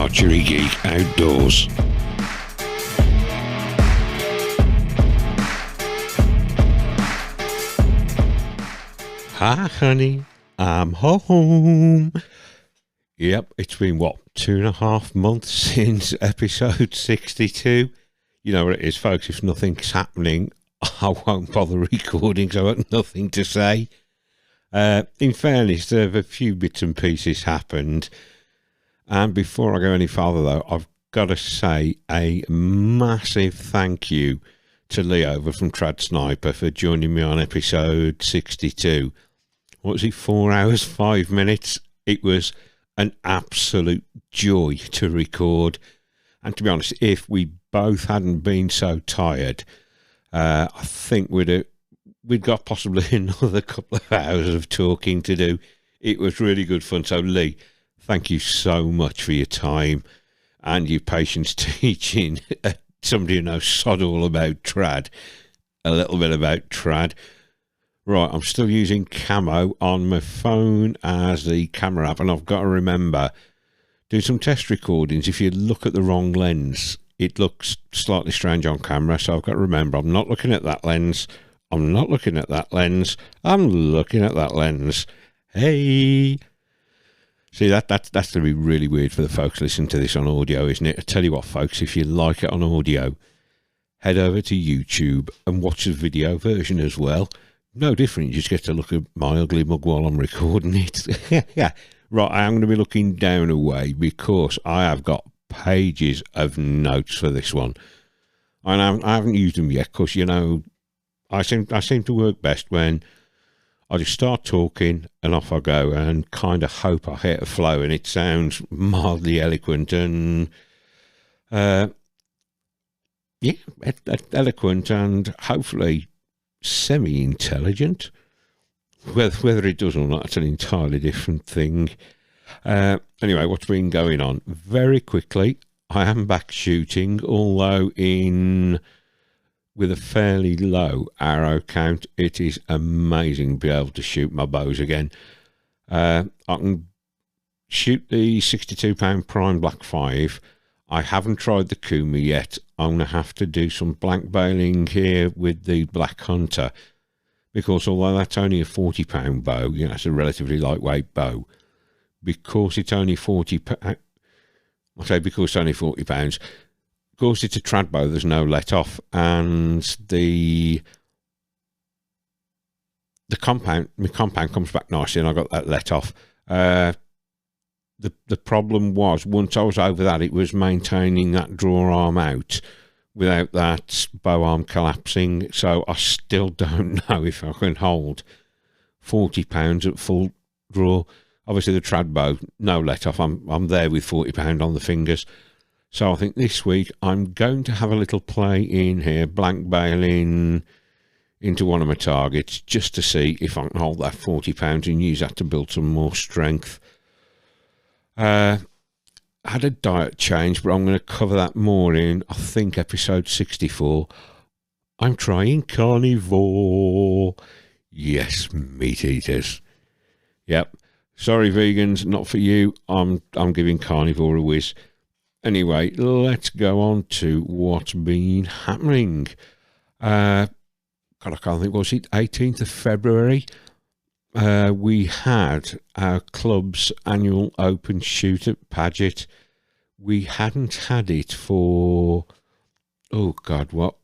Archery Geek Outdoors. Hi honey, I'm home. Yep, it's been what, 2.5 months since episode 62. You know what it is, folks, if nothing's happening, I won't bother recording, so I've got nothing to say. In fairness, there have a few bits and pieces happened. And before I go any farther, though, I've got to say a massive thank you to Lee over from Trad Sniper for joining me on episode 62. What was it, 4 hours, 5 minutes? It was an absolute joy to record. And to be honest, if we both hadn't been so tired, I think we'd got possibly another couple of hours of talking to do. It was really good fun. So Lee, thank you so much for your time and your patience teaching somebody who knows sod all about trad, a little bit about trad. Right, I'm still using camo on my phone as the camera app, and I've got to remember, do some test recordings. If you look at the wrong lens, it looks slightly strange on camera, so I've got to remember, I'm not looking at that lens. I'm not looking at that lens. I'm looking at that lens. Hey! See, that's going to be really weird for the folks listening to this on audio, isn't it? I tell you what, folks, if you like it on audio, head over to YouTube and watch the video version as well. No different, you just get to look at my ugly mug while I'm recording it. Yeah, right, I am going to be looking down away because I have got pages of notes for this one. And I haven't used them yet because, you know, I seem to work best when I just start talking and off I go and kind of hope I hit a flow and it sounds mildly eloquent and, eloquent and hopefully semi-intelligent. Whether it does or not, it's an entirely different thing. Anyway, what's been going on? Very quickly, I am back shooting, although with a fairly low arrow count. It is amazing to be able to shoot my bows again. I can shoot the 62-pound prime black 5. I haven't tried the Kuma yet. I'm going to have to do some blank bailing here with the Black Hunter, because although that's only a 40-pound bow, you know, it's a relatively lightweight bow. Because it's only 40 pounds, I say because it's only 40 pounds, of course it's a trad bow, there's no let off, and the compound comes back nicely, and I got that let off. The problem was, once I was over that, it was maintaining that draw arm out without that bow arm collapsing, so I still don't know if I can hold 40 pounds at full draw. Obviously the trad bow, no let off, I'm there with 40 pound on the fingers. So I think this week I'm going to have a little play in here, blank bailing into one of my targets, just to see if I can hold that 40 pounds and use that to build some more strength. Had a diet change, but I'm going to cover that more in, I think, episode 64. I'm trying carnivore. Yes, meat eaters. Yep. Sorry, vegans, not for you. I'm giving carnivore a whiz. Anyway, let's go on to what's been happening. God, I can't think, was it 18th of February? We had our club's annual open shoot at Paget. We hadn't had it for, oh God, what,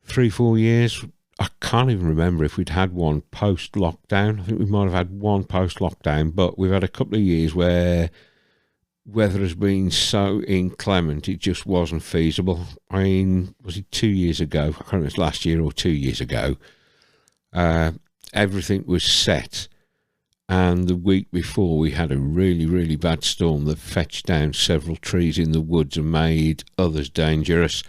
3-4 years? I can't even remember if we'd had one post-lockdown. I think we might have had one post-lockdown, but we've had a couple of years where weather has been so inclement, it just wasn't feasible. I mean, was it 2 years ago? I can't remember if it was last year or 2 years ago. Everything was set, and the week before we had a really, really bad storm that fetched down several trees in the woods and made others dangerous.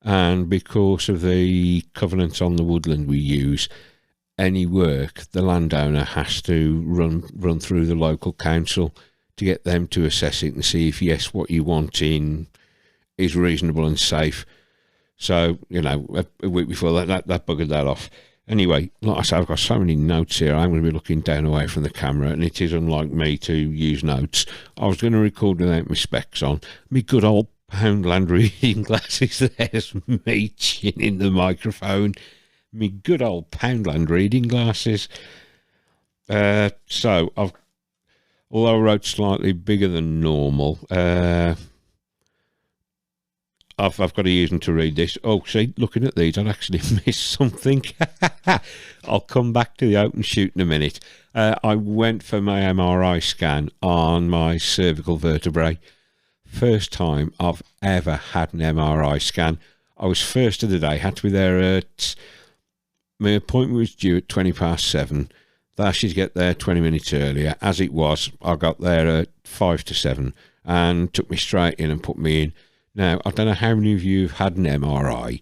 And because of the covenants on the woodland we use, any work the landowner has to run through the local council to get them to assess it and see if, yes, what you want in is reasonable and safe. So, you know, a week before that buggered that off. Anyway, like I said, I've got so many notes here. I'm going to be looking down away from the camera, and it is unlike me to use notes. I was going to record without my specs on. Me good old Poundland reading glasses. There's me chinning the microphone. Me good old Poundland reading glasses. So, although I wrote slightly bigger than normal, I've got to use them to read this. Oh, see, looking at these, I'd actually missed something. I'll come back to the open shoot in a minute. I went for my MRI scan on my cervical vertebrae. First time I've ever had an MRI scan. I was first of the day, had to be there at... My appointment was due at 7:20. They asked you to get there 20 minutes earlier. As it was, I got there at 7:05 and took me straight in and put me in. Now, I don't know how many of you have had an MRI,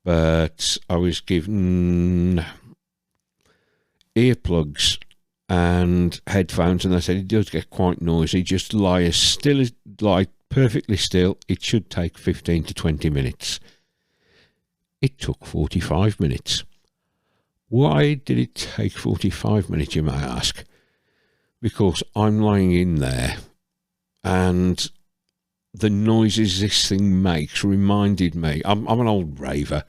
but I was given earplugs and headphones, and they said it does get quite noisy. Just lie as still as, lie perfectly still. It should take 15 to 20 minutes. It took 45 minutes. Why did it take 45 minutes, you may ask? Because I'm lying in there, and the noises this thing makes reminded me. I'm an old raver.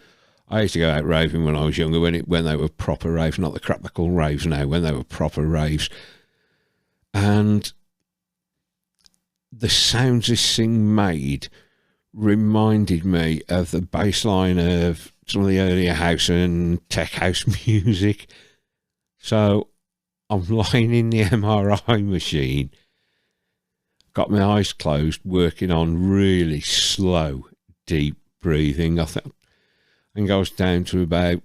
I used to go out raving when I was younger, when they were proper raves, not the crap they call raves now, when they were proper raves. And the sounds this thing made reminded me of the bass line of some of the earlier house and tech house music. So I'm lying in the MRI machine, got my eyes closed, working on really slow, deep breathing. I think goes down to about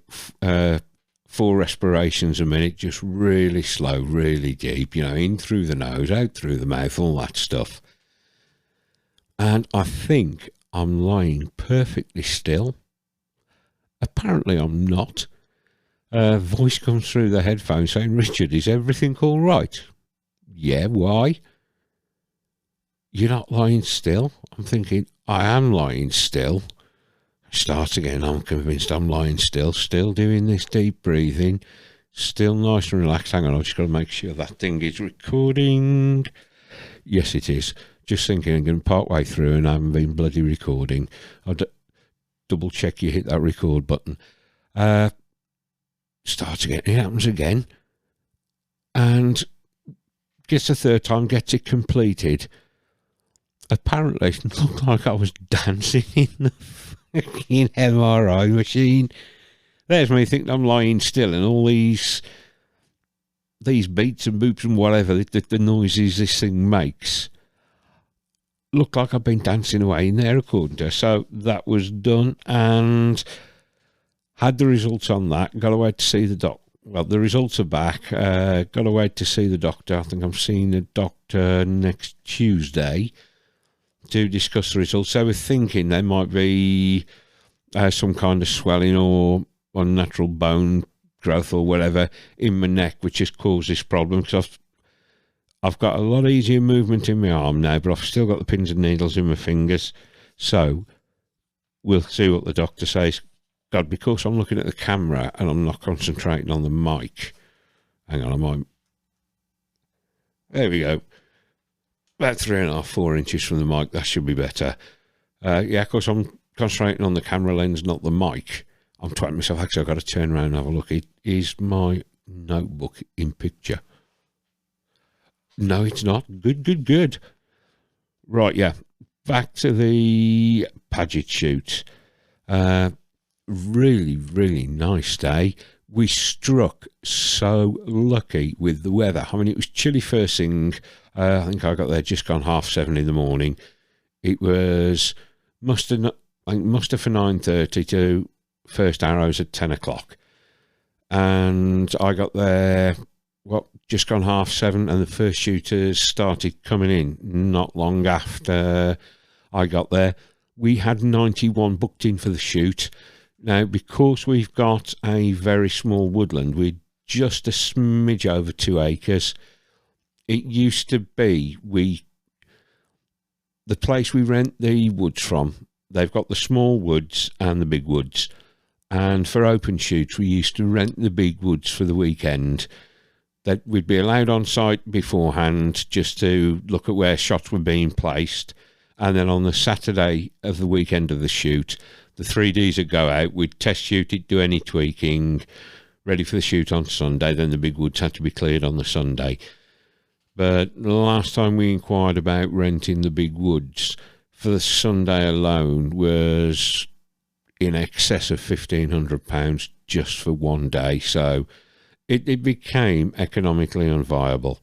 4 respirations a minute, just really slow, really deep, you know, in through the nose, out through the mouth, all that stuff. And I think I'm lying perfectly still. Apparently I'm not. A voice comes through the headphones saying, "Richard, is everything all right?" "Yeah, why?" "You're not lying still." I'm thinking, I am lying still. Start again. I'm convinced I'm lying still doing this deep breathing, still nice and relaxed. Hang on, I've just got to make sure that thing is recording. Yes, it is. Just thinking I'm going part way through and I haven't been bloody recording. I'll double check you hit that record button. Start again. It happens again. And gets the third time, gets it completed. Apparently, it looked like I was dancing in the fucking MRI machine. There's me thinking I'm lying still, and all these beats and boops and whatever, the noises this thing makes, look like I've been dancing away in there, according to her. So that was done, and had the results on that. Got away to see the doc. Well, the results are back. Got away to see the doctor. I think I'm seeing the doctor next Tuesday to discuss the results. So we're thinking there might be some kind of swelling or unnatural bone growth or whatever in my neck, which has caused this problem, because I've got a lot easier movement in my arm now, but I've still got the pins and needles in my fingers. So we'll see what the doctor says. God, because I'm looking at the camera and I'm not concentrating on the mic. Hang on, I might... There we go. About 3.5, 4 inches from the mic. That should be better. Yeah, of course, I'm concentrating on the camera lens, not the mic. I'm twatting myself. Actually, I've got to turn around and have a look. It is my notebook in picture. No, it's not. Good. Right, yeah. Back to the Paget shoot. Really nice day. We struck so lucky with the weather. I mean, it was chilly first thing. I think I got there just gone 7:30 in the morning. It was muster for 9:30 to first arrows at 10 o'clock. And I got there, just gone 7:30, and the first shooters started coming in not long after I got there. We had 91 booked in for the shoot. Now, because we've got a very small woodland, we're just a smidge over 2 acres. It used to be the place we rent the woods from, they've got the small woods and the big woods. And for open shoots, we used to rent the big woods for the weekend. That we'd be allowed on site beforehand just to look at where shots were being placed. And then on the Saturday of the weekend of the shoot, the 3Ds would go out, we'd test shoot it, do any tweaking, ready for the shoot on Sunday. Then the big woods had to be cleared on the Sunday. But the last time we inquired about renting the big woods for the Sunday alone was in excess of £1,500 just for one day. So it became economically unviable.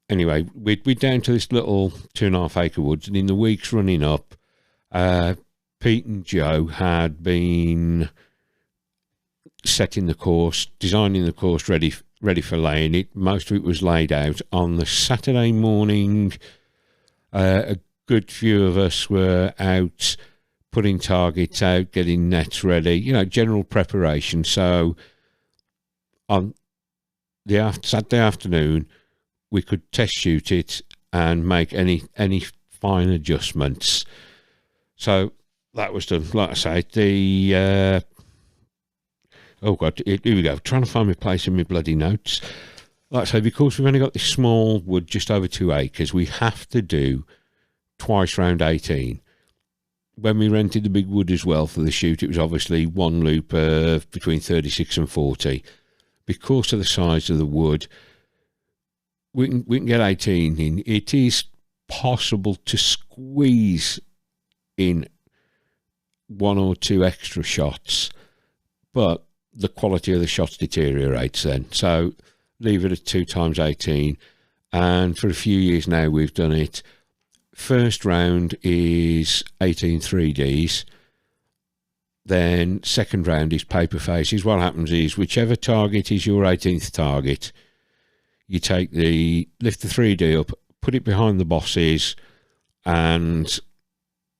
Anyway, we're down to this little 2.5 acre woods, and in the weeks running up, Pete and Joe had been setting the course, designing the course, ready for laying it. Most of it was laid out. On the Saturday morning, a good few of us were out putting targets out, getting nets ready, general preparation. So on the Saturday afternoon, we could test shoot it and make any fine adjustments. So that was done. Like I say, oh God, here we go. Trying to find my place in my bloody notes. Like I say, because we've only got this small wood, just over 2 acres, we have to do twice round 18. When we rented the big wood as well for the shoot, it was obviously one loop of between 36 and 40. Because of the size of the wood, we can get 18 in. It is possible to squeeze in 1 or 2 extra shots, but the quality of the shots deteriorates then. So leave it at 2 times 18. And for a few years now, we've done it. First round is 18 3Ds. Then second round is paper faces. What happens is whichever target is your 18th target, you lift the 3D up, put it behind the bosses, and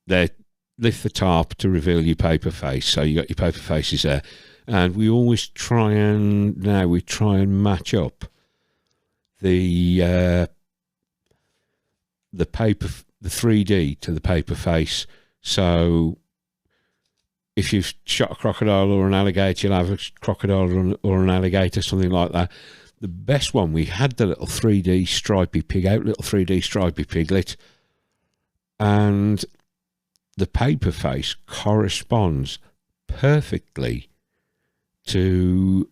they lift the tarp to reveal your paper face. So you got your paper faces there. And we always try and match up the 3D to the paper face. So if you've shot a crocodile or an alligator, you'll have a crocodile or an alligator, something like that. The best one, we had the little 3D stripy pig out, little 3D stripy piglet, and the paper face corresponds perfectly to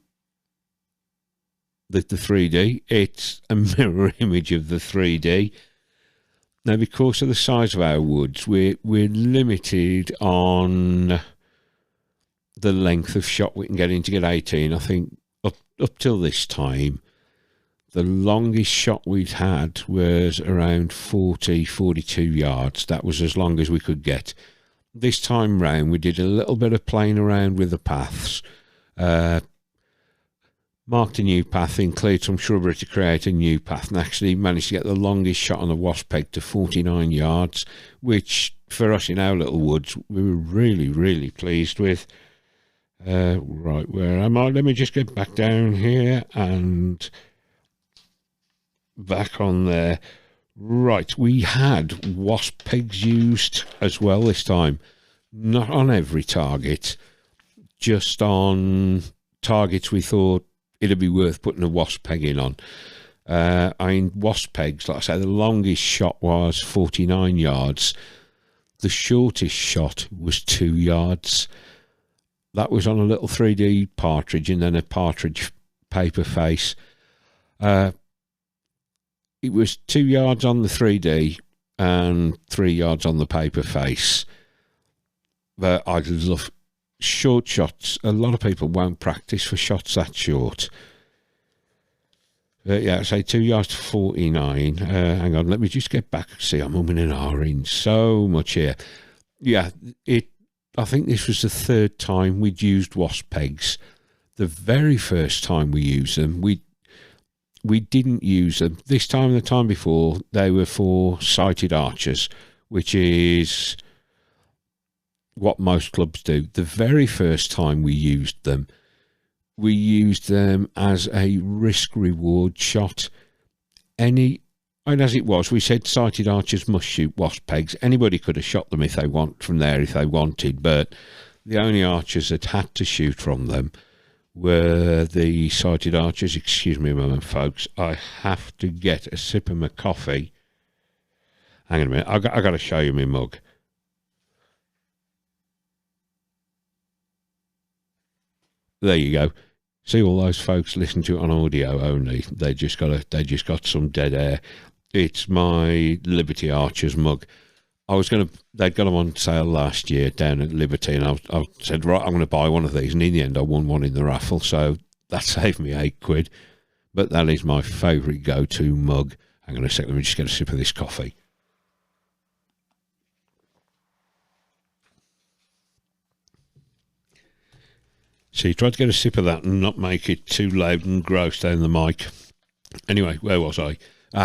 the 3D. It's a mirror image of the 3D. Now, because of the size of our woods, we're limited on the length of shot we can get in to get 18. I think up till this time, the longest shot we'd had was around 42 yards. That was as long as we could get. This time round, we did a little bit of playing around with the paths. Marked a new path in, cleared some shrubbery to create a new path, and actually managed to get the longest shot on the wasp peg to 49 yards, which for us in our little woods, we were really, really pleased with. Right, where am I? Let me just get back down here and back on there. Right, we had wasp pegs used as well this time. Not on every target, just on targets we thought it'd be worth putting a wasp peg in on. Wasp pegs, like I say, the longest shot was 49 yards. The shortest shot was 2 yards. That was on a little 3D partridge and then a partridge paper face. It was 2 yards on the 3D and 3 yards on the paper face. But I love short shots. A lot of people won't practice for shots that short. Yeah, say 2 yards to 49. Hang on, let me just get back. See, I'm umming and ahhing so much here. Yeah, I think this was the third time we'd used wasp pegs. The very first time we used them, we didn't use them. This time and the time before, they were for sighted archers, which is what most clubs do. The very first time we used them as a risk-reward shot. And as it was, we said sighted archers must shoot wasp pegs. Anybody could have shot them if they wanted, but the only archers that had to shoot from them were the sighted archers. Excuse me a moment, folks. I have to get a sip of my coffee. Hang on a minute. I got to show you my mug. There you go. See all those folks listen to it on audio only. They just got some dead air. It's my Liberty Archers mug. They'd got them on sale last year down at Liberty, and I said, right, I'm going to buy one of these. And in the end, I won one in the raffle, so that saved me £8. But that is my favourite go-to mug. Hang on a second, let me just get a sip of this coffee. So you try to get a sip of that and not make it too loud and gross down the mic. Anyway, where was I?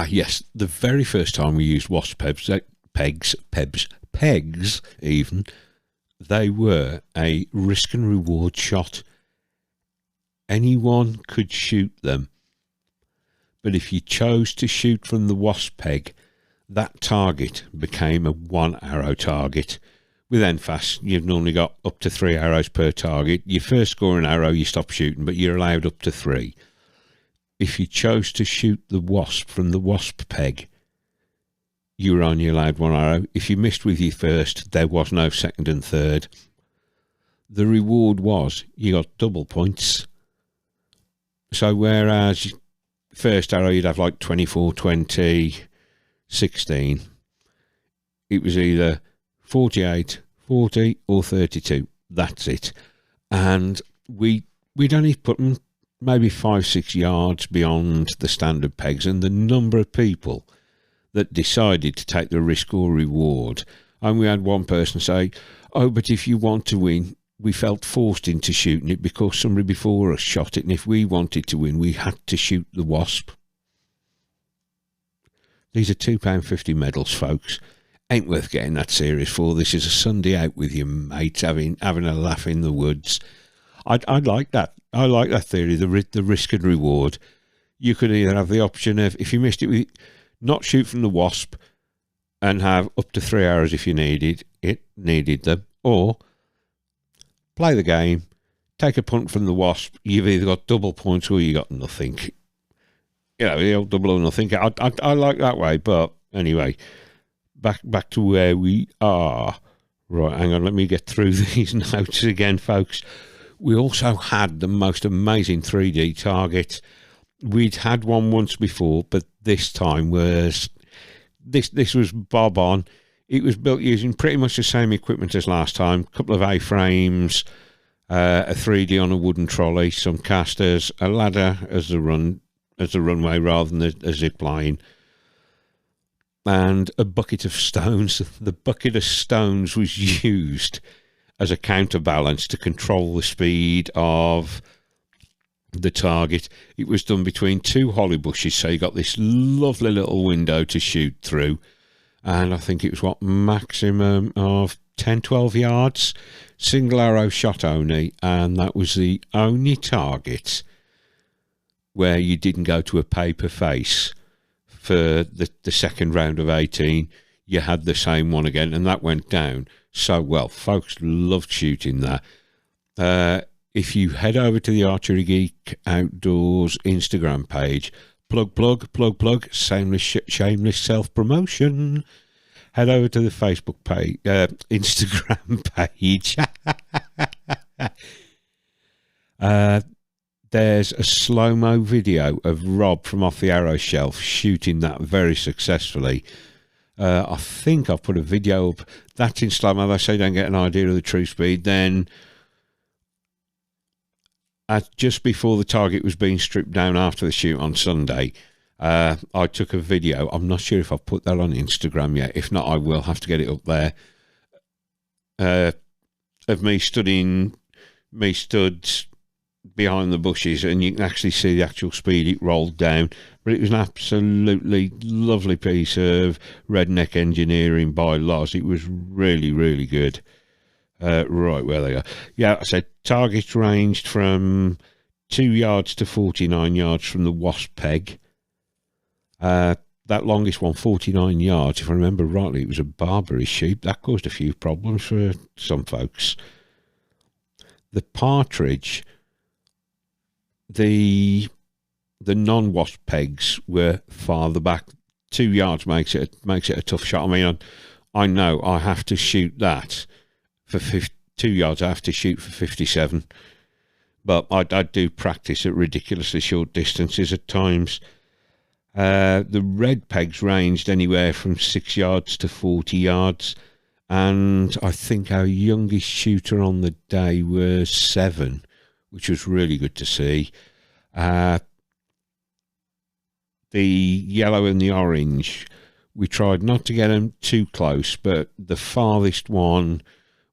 Yes, the very first time we used wasp pegs even, they were a risk and reward shot. Anyone could shoot them. But if you chose to shoot from the wasp peg, that target became a 1-arrow target. With NFAS, you've normally got up to 3 arrows per target. You first score an arrow, you stop shooting, but you're allowed up to 3. If you chose to shoot the wasp from the wasp peg, you were only allowed 1 arrow. If you missed with your first, there was no second and third. The reward was you got double points. So whereas first arrow you'd have like 24, 20, 16, it was either 48, 40 or 32. That's it. And we'd only put them maybe 5-6 yards beyond the standard pegs, and the number of people that decided to take the risk or reward. And we had one person say, oh, but if you want to win, we felt forced into shooting it because somebody before us shot it, and if we wanted to win, we had to shoot the wasp. These are £2.50 medals, folks. Ain't worth getting that serious for. This is a Sunday out with your mates, having a laugh in the woods. I like that. I like that theory, the risk and reward. You could either have the option of, if you missed it, not shoot from the wasp and have up to 3 arrows if you needed them, or play the game, take a punt from the wasp. You've either got double points or you got nothing. You know, the old double or nothing. I like that way, but anyway. Back to where we are. Right, hang on, let me get through these notes again, folks. We also had the most amazing 3D target. We'd had one once before, but this time was this was bob on. It was built using pretty much the same equipment as last time. A couple of A-frames, a 3D on a wooden trolley, some casters, a ladder as the runway rather than a zip line, and a bucket of stones. The bucket of stones was used as a counterbalance to control the speed of the target. It was done between 2 holly bushes, so you got this lovely little window to shoot through, and I think it was what, maximum of 10-12 yards, single arrow shot only, and that was the only target where you didn't go to a paper face. For the second round of 18, you had the same one again, and that went down so well. Folks loved shooting that. If you head over to the Archery Geek Outdoors Instagram page, plug, shameless self-promotion, head over to the Facebook page, Instagram page. There's a slow-mo video of Rob from Off the Arrow Shelf shooting that very successfully. I think I've put a video up. That's in slow-mo. They say don't get an idea of the true speed. Then, just before the target was being stripped down after the shoot on Sunday, I took a video. I'm not sure if I've put that on Instagram yet. If not, I will have to get it up there. Of me stood behind the bushes, and you can actually see the actual speed it rolled down. But it was an absolutely lovely piece of redneck engineering by Loz. It was really, really good. Right, where they are. Yeah, I said targets ranged from 2 yards to 49 yards from the wasp peg. That longest one, 49 yards, if I remember rightly, it was a Barbary sheep. That caused a few problems for some folks. The partridge, the non-wasp pegs were farther back. 2 yards makes it a tough shot. I mean, I know I have to shoot that for 2 yards. I have to shoot for 57, but I do practice at ridiculously short distances at times. The red pegs ranged anywhere from 6 yards to 40 yards, and I think our youngest shooter on the day was 7, which was really good to see. The yellow and the orange, we tried not to get them too close, but the farthest one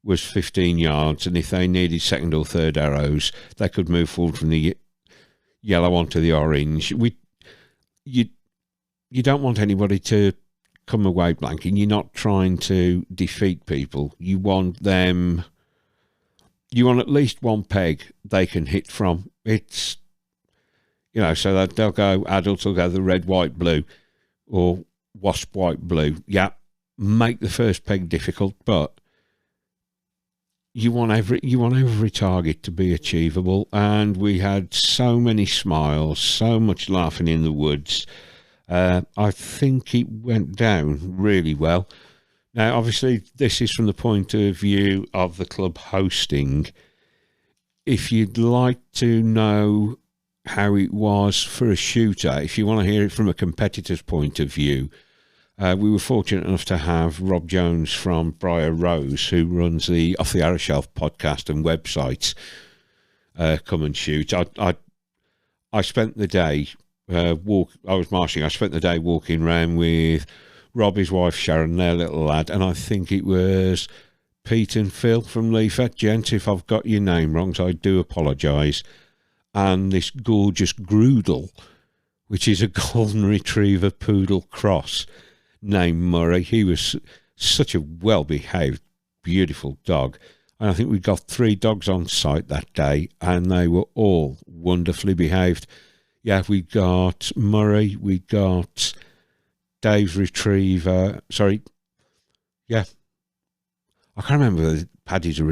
was 15 yards, and if they needed second or third arrows, they could move forward from the yellow onto the orange. You don't want anybody to come away blanking. You're not trying to defeat people. You want at least one peg they can hit from. It's, so that they'll go, adults will go the red, white, blue, or wasp, white, blue. Yeah, make the first peg difficult, but you want every target to be achievable. And we had so many smiles, so much laughing in the woods. I think it went down really well. Now, obviously, this is from the point of view of the club hosting. If you'd like to know how it was for a shooter, if you want to hear it from a competitor's point of view, we were fortunate enough to have Rob Jones from Briar Rose, who runs the Off the Arrow Shelf podcast and website, come and shoot. I spent the day I was marching. I spent the day walking around with Rob, his wife Sharon, their little lad, and I think it was Pete and Phil from Leafer. Gents, if I've got your name wrong, so I do apologise. And this gorgeous Groodle, which is a golden retriever poodle cross, named Murray. He was such a well-behaved, beautiful dog. And I think we got 3 dogs on site that day, and they were all wonderfully behaved. Yeah, we got Murray, we got Dave's retriever. Sorry, yeah. I can't remember whether Paddy's a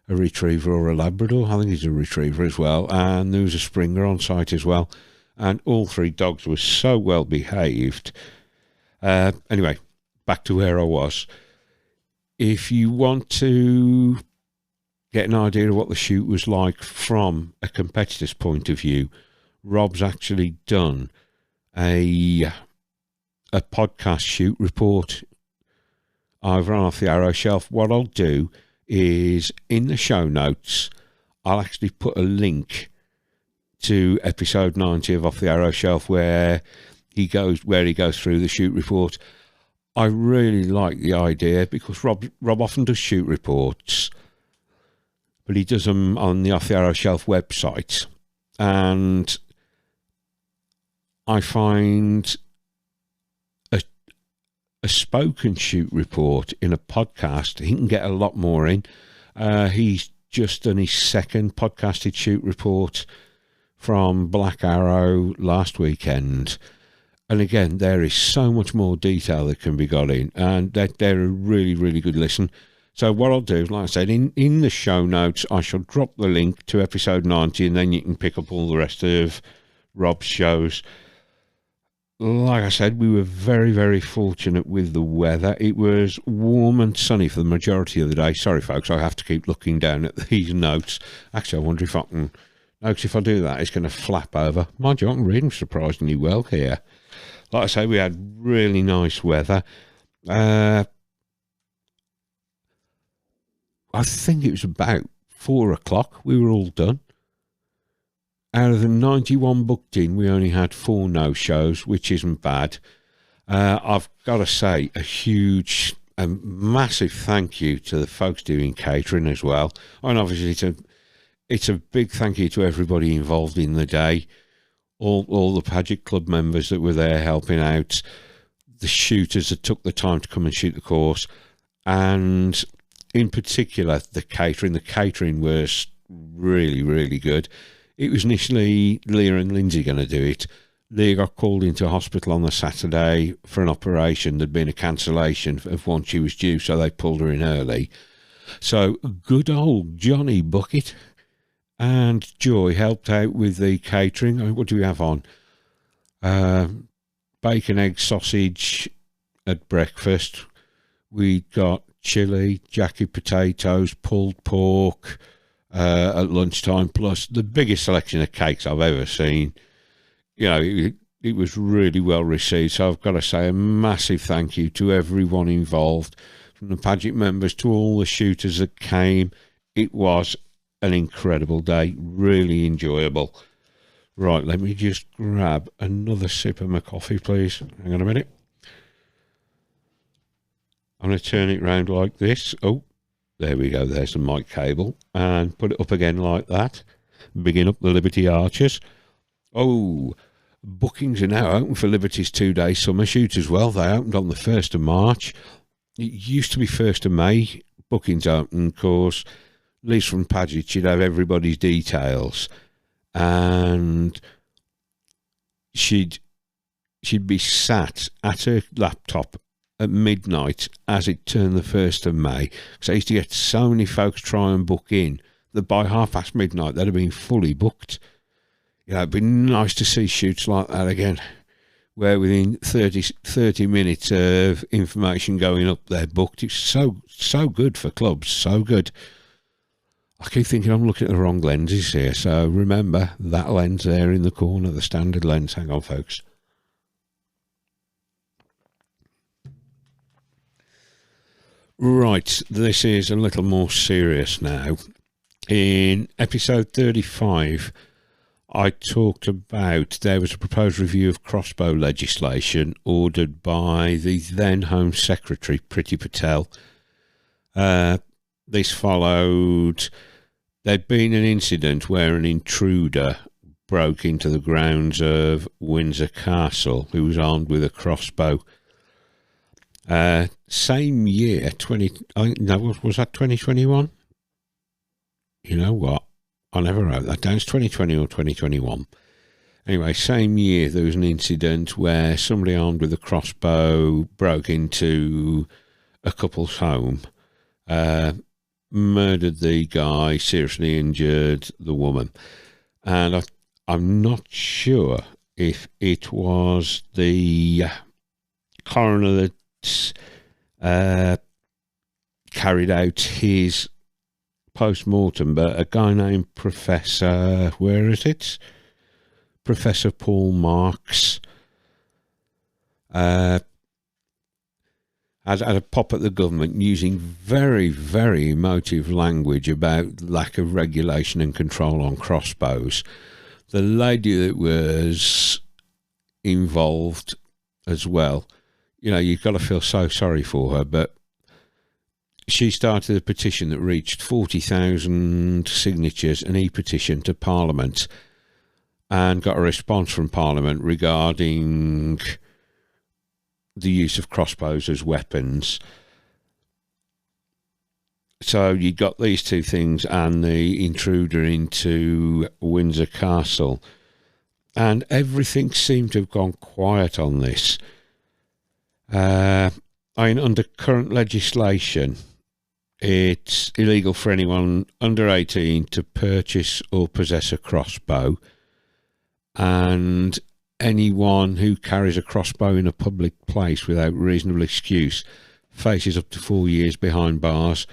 retriever or a Labrador. I think he's a retriever as well. And there was a Springer on site as well. And all 3 dogs were so well behaved. Anyway, back to where I was. If you want to get an idea of what the shoot was like from a competitor's point of view, Rob's actually done a podcast shoot report over on Off the Arrow Shelf. What I'll do is in the show notes, I'll actually put a link to episode 90 of Off the Arrow Shelf where he goes through the shoot report. I really like the idea because Rob often does shoot reports, but he does them on the Off the Arrow Shelf website, and I find a spoken shoot report in a podcast, he can get a lot more in. He's just done his second podcasted shoot report from Black Arrow last weekend. And again, there is so much more detail that can be got in, and they're a really, really good listen. So what I'll do, like I said, in the show notes, I shall drop the link to episode 90, and then you can pick up all the rest of Rob's shows. Like I said, we were very, very fortunate with the weather. It was warm and sunny for the majority of the day. Sorry, folks, I have to keep looking down at these notes. Actually, I wonder if I can... No, because if I do that, it's going to flap over. Mind you, I can read them surprisingly well here. Like I say, we had really nice weather. I think it was about 4 o'clock. We were all done. Out of the 91 booked in, we only had 4 no-shows, which isn't bad. I've got to say a massive thank you to the folks doing catering as well. And obviously it's a big thank you to everybody involved in the day. All the Paget Club members that were there helping out, the shooters that took the time to come and shoot the course, and in particular the catering. The catering was really, really good. It was initially Leah and Lindsay going to do it. Leah got called into hospital on the Saturday for an operation. There'd been a cancellation of one she was due, so they pulled her in early. So good old Johnny Bucket, And Joy helped out with the catering. I mean, what do we have on? Bacon, egg, sausage at breakfast. We got chili, jacket potatoes, pulled pork at lunchtime, plus the biggest selection of cakes I've ever seen. You know, it was really well received. So I've got to say a massive thank you to everyone involved, from the Paget members to all the shooters that came. It was an incredible day, really enjoyable. Right, let me just grab another sip of my coffee, please. Hang on a minute. I'm going to turn it round like this. Oh, there we go. There's the mic cable. And put it up again like that. Bigging up the Liberty Archers. Oh, bookings are now open for Liberty's 2-day summer shoot as well. They opened on the 1st of March. It used to be 1st of May. Bookings open, of course. Liz from Paget, she'd have everybody's details. And she'd be sat at her laptop at midnight as it turned the 1st of May. So I used to get so many folks try and book in that by midnight they'd have been fully booked. You know, it'd be nice to see shoots like that again, where within 30 minutes of information going up, they're booked. It's so good for clubs, so good. I keep thinking I'm looking at the wrong lenses here, so remember that lens there in the corner, the standard lens. Hang on, folks. Right, this is a little more serious now. In episode 35, I talked about there was a proposed review of crossbow legislation ordered by the then Home Secretary, Priti Patel. This followed, there'd been an incident where an intruder broke into the grounds of Windsor Castle who was armed with a crossbow. Same year, was that 2021? You know what? I never wrote that down. It's 2020 or 2021. Anyway, same year there was an incident where somebody armed with a crossbow broke into a couple's home, murdered the guy, seriously injured the woman. And I'm not sure if it was the coroner that carried out his post-mortem, but a guy named Professor Paul Marks had a pop at the government using very, very emotive language about lack of regulation and control on crossbows. The lady that was involved as well, you know, you've got to feel so sorry for her, but she started a petition that reached 40,000 signatures, an e-petition to Parliament, and got a response from Parliament regarding the use of crossbows as weapons. So you got these two things and the intruder into Windsor Castle, and everything seemed to have gone quiet on this. I mean, under current legislation, it's illegal for anyone under 18 to purchase or possess a crossbow, and anyone who carries a crossbow in a public place without reasonable excuse faces up to 4 years behind bars.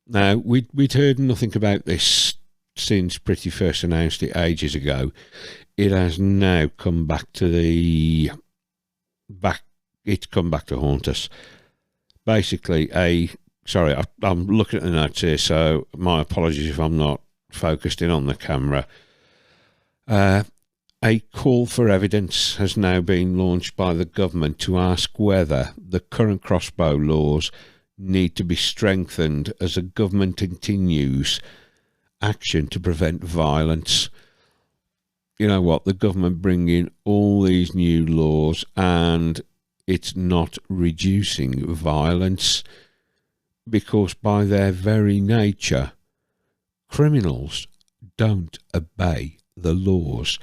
Now, we'd heard nothing about this since Priti first announced it ages ago. It has now come back to haunt us. Basically, I'm looking at the notes here, so my apologies if I'm not focused in on the camera. A call for evidence has now been launched by the government to ask whether the current crossbow laws need to be strengthened as the government continues action to prevent violence. You know what? The government bring in all these new laws and it's not reducing violence, because by their very nature, criminals don't obey the laws.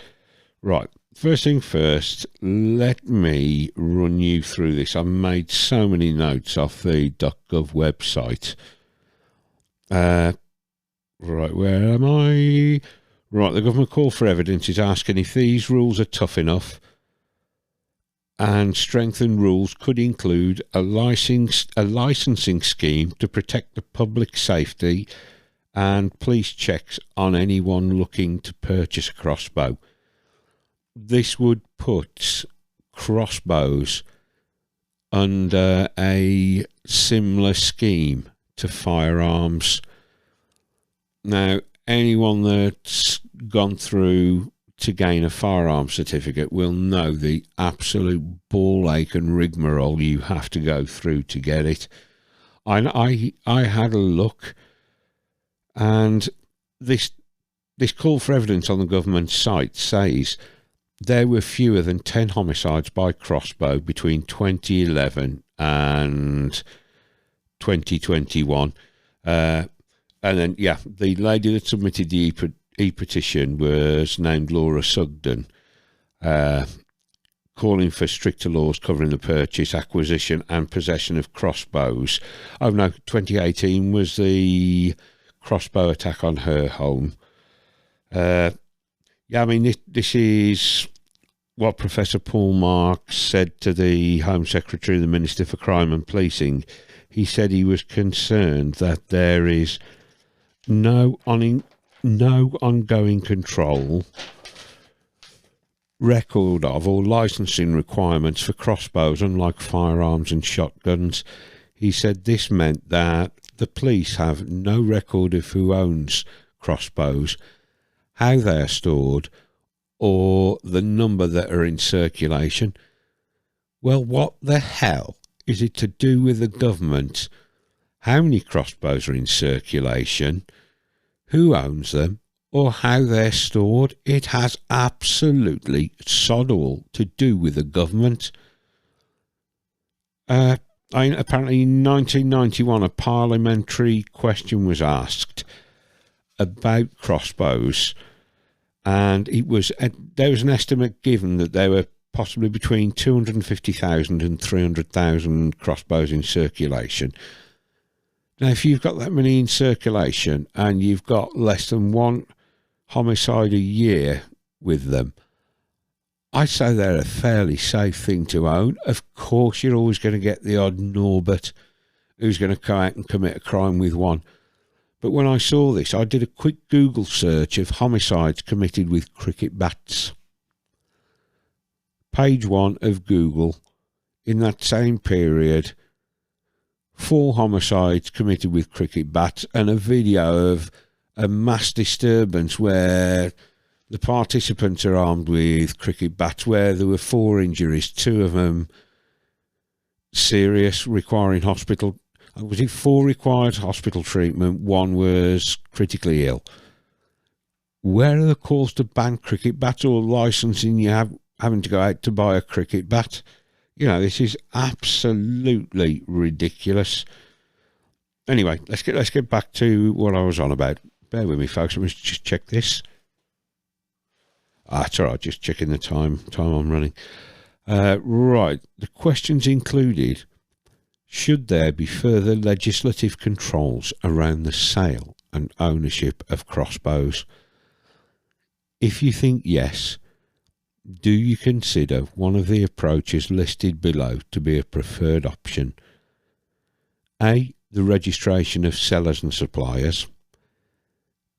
Right, first thing first, let me run you through this. I've made so many notes off the .gov website. Right, where am I? Right, the government call for evidence is asking if these rules are tough enough, and strengthened rules could include a licensing scheme to protect the public safety and police checks on anyone looking to purchase a crossbow. This would put crossbows under a similar scheme to firearms. Now, anyone that's gone through to gain a firearm certificate will know the absolute ball ache and rigmarole you have to go through to get it. I had a look, and this call for evidence on the government site says there were fewer than 10 homicides by crossbow between 2011 and 2021. And then, yeah, the lady that submitted the e-petition was named Laura Sugden, calling for stricter laws covering the purchase, acquisition and possession of crossbows. Oh no, 2018 was the crossbow attack on her home. Yeah, I mean, this is what Professor Paul Marks said to the Home Secretary and the Minister for Crime and Policing. He said he was concerned that there is no ongoing control, record of, or licensing requirements for crossbows, unlike firearms and shotguns. He said this meant that the police have no record of who owns crossbows, how they are stored, or the number that are in circulation. Well, what the hell is it to do with the government? How many crossbows are in circulation, who owns them, or how they're stored? It has absolutely sod all to do with the government. Apparently in 1991 a parliamentary question was asked about crossbows, and there was an estimate given that there were possibly between 250,000 and 300,000 crossbows in circulation. Now, if you've got that many in circulation and you've got less than one homicide a year with them, I say they're a fairly safe thing to own. Of course, you're always going to get the odd Norbert who's going to come out and commit a crime with one. But when I saw this, I did a quick Google search of homicides committed with cricket bats. Page 1 of Google, in that same period, 4 homicides committed with cricket bats, and a video of a mass disturbance where the participants are armed with cricket bats, where there were 4 injuries, 2 of them serious, requiring hospital. Was it 4 required hospital treatment? 1 was critically ill. Where are the calls to ban cricket bats or licensing you having to go out to buy a cricket bat? You know, this is absolutely ridiculous. Anyway, let's get back to what I was on about. Bear with me, folks. Let me just check this. It's all right. Just checking the time I'm running. Right. The questions included: should there be further legislative controls around the sale and ownership of crossbows? If you think yes, do you consider one of the approaches listed below to be a preferred option? A, the registration of sellers and suppliers.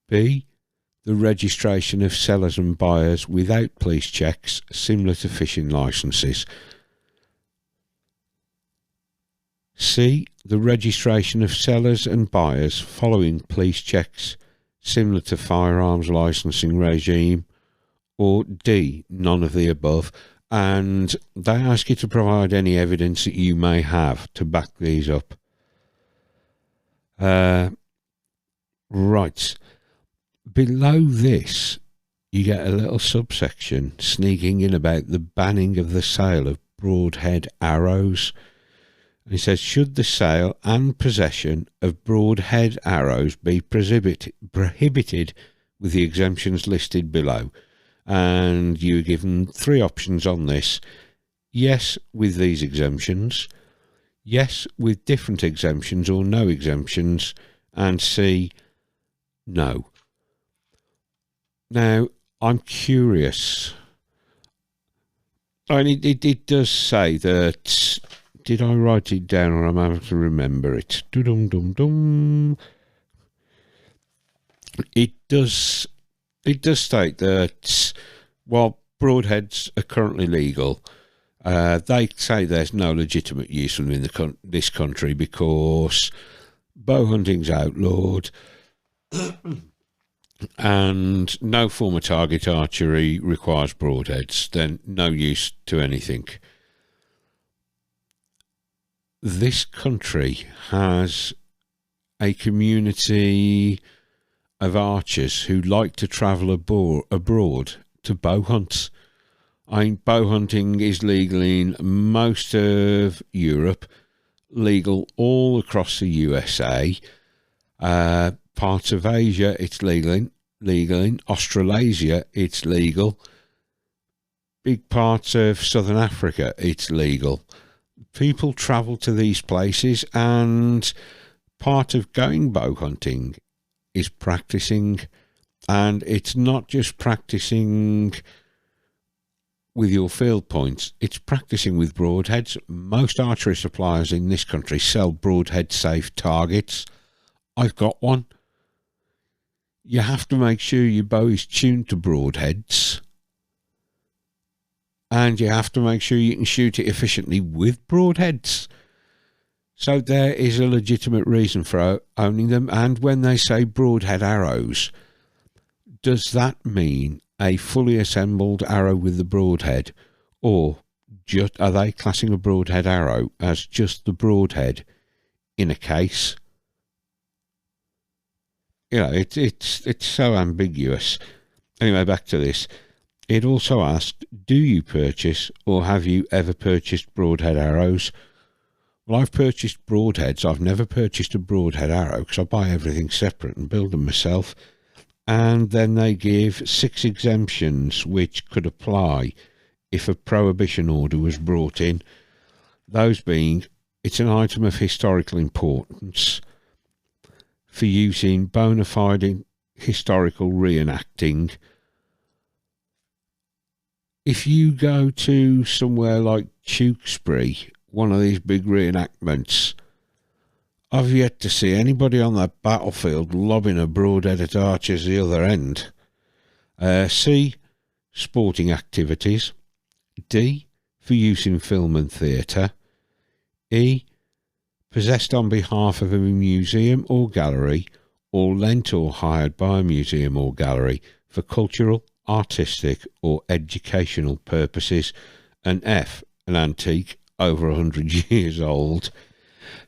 B, the registration of sellers and buyers without police checks, similar to fishing licenses. C, the registration of sellers and buyers following police checks, similar to firearms licensing regime. Or D, none of the above, and they ask you to provide any evidence that you may have to back these up. Right. Below this, you get a little subsection sneaking in about the banning of the sale of broadhead arrows. And it says, should the sale and possession of broadhead arrows be prohibited with the exemptions listed below? And you were given 3 options on this. Yes, with these exemptions. Yes, with different exemptions or no exemptions. And C, No. Now, I'm curious. And it does say that. Did I write it down, or am I having to remember it? Dum-dum-dum-dum. It does state that while broadheads are currently legal, they say there's no legitimate use within this country because bow hunting's outlawed and no form of target archery requires broadheads. Then no use to anything. This country has a community of archers who like to travel abroad to bow hunt. Bow hunting is legal in most of Europe, legal all across the USA. Parts of Asia, it's legal in. Australasia, it's legal. Big parts of Southern Africa, it's legal. People travel to these places, and part of going bow hunting is practicing. And it's not just practicing with your field points, it's practicing with broadheads. Most archery suppliers in this country sell broadhead safe targets. I've got one. You have to make sure your bow is tuned to broadheads, and you have to make sure you can shoot it efficiently with broadheads. So there is a legitimate reason for owning them. And when they say broadhead arrows, does that mean a fully assembled arrow with the broadhead, or are they classing a broadhead arrow as just the broadhead in a case? You know, it's so ambiguous. Anyway, back to this. It also asked, do you purchase or have you ever purchased broadhead arrows? Well, I've purchased broadheads. I've never purchased a broadhead arrow because I buy everything separate and build them myself. And then they give 6 exemptions which could apply if a prohibition order was brought in. Those being, it's an item of historical importance for use in bona fide historical reenacting. If you go to somewhere like Tewkesbury, one of these big reenactments, I've yet to see anybody on that battlefield lobbing a broadhead at archers the other end. C, sporting activities. D, for use in film and theatre. E, possessed on behalf of a museum or gallery, or lent or hired by a museum or gallery for cultural, artistic or educational purposes. And F, an antique over 100 years old.